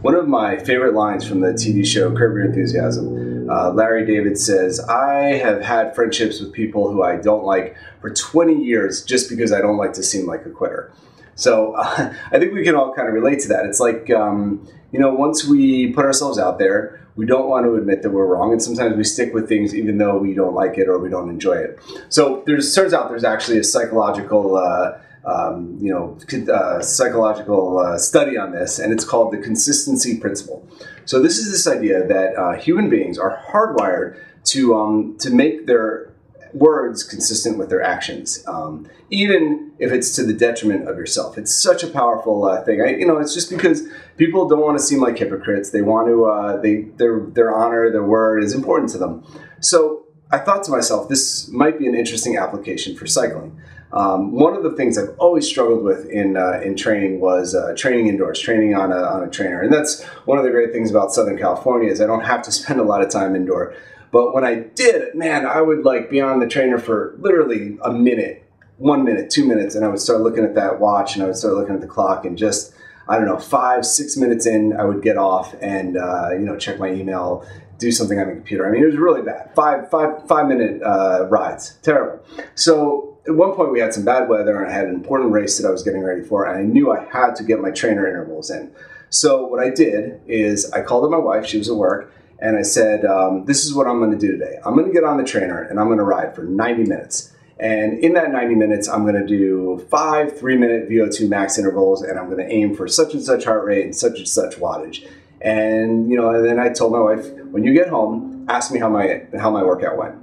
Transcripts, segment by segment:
One of my favorite lines from the TV show Curb Your Enthusiasm, Larry David says, "I have had friendships with people who I don't like for 20 years just because I don't like to seem like a quitter." So I think we can all kind of relate to that. It's like, once we put ourselves out there, we don't want to admit that we're wrong, and sometimes we stick with things even though we don't like it or we don't enjoy it. So turns out there's actually a psychological study on this, and it's called the consistency principle. So this is this idea that human beings are hardwired to make their words consistent with their actions, even if it's to the detriment of yourself. It's such a powerful thing. It's just because people don't want to seem like hypocrites. They want to, their honor, their word is important to them. So I thought to myself, this might be an interesting application for cycling. One of the things I've always struggled with in training was training indoors, training on a trainer. And that's one of the great things about Southern California is I don't have to spend a lot of time indoor. But when I did, man, I would be on the trainer for literally a minute, 1 minute, 2 minutes, and I would start looking at that watch and I would start looking at the clock, and just, I don't know, 5, 6 minutes in, I would get off and, check my email, do something on the computer. I mean, it was really bad. Five-minute rides. Terrible. So at one point we had some bad weather and I had an important race that I was getting ready for, and I knew I had to get my trainer intervals in. So what I did is I called up my wife, she was at work, and I said, this is what I'm going to do today. I'm going to get on the trainer and I'm going to ride for 90 minutes. And in that 90 minutes, I'm going to do 5 3-minute VO2 max intervals, and I'm going to aim for such and such heart rate and such wattage. And and then I told my wife, when you get home, ask me how my workout went.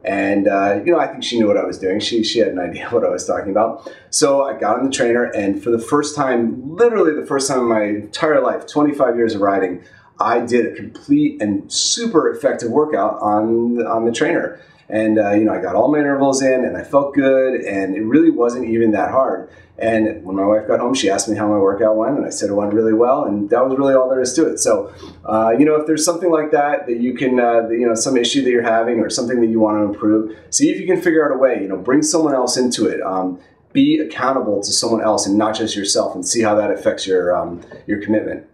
And I think she knew what I was doing. She had an idea what I was talking about. So I got on the trainer, and for the first time, literally the first time in my entire life, 25 years of riding, I did a complete and super effective workout on the trainer. And I got all my intervals in, and I felt good, and it really wasn't even that hard. And when my wife got home, she asked me how my workout went, and I said it went really well, and that was really all there is to it. So, if there's something like that you can, some issue that you're having or something that you want to improve, see if you can figure out a way, bring someone else into it. Be accountable to someone else and not just yourself, and see how that affects your commitment.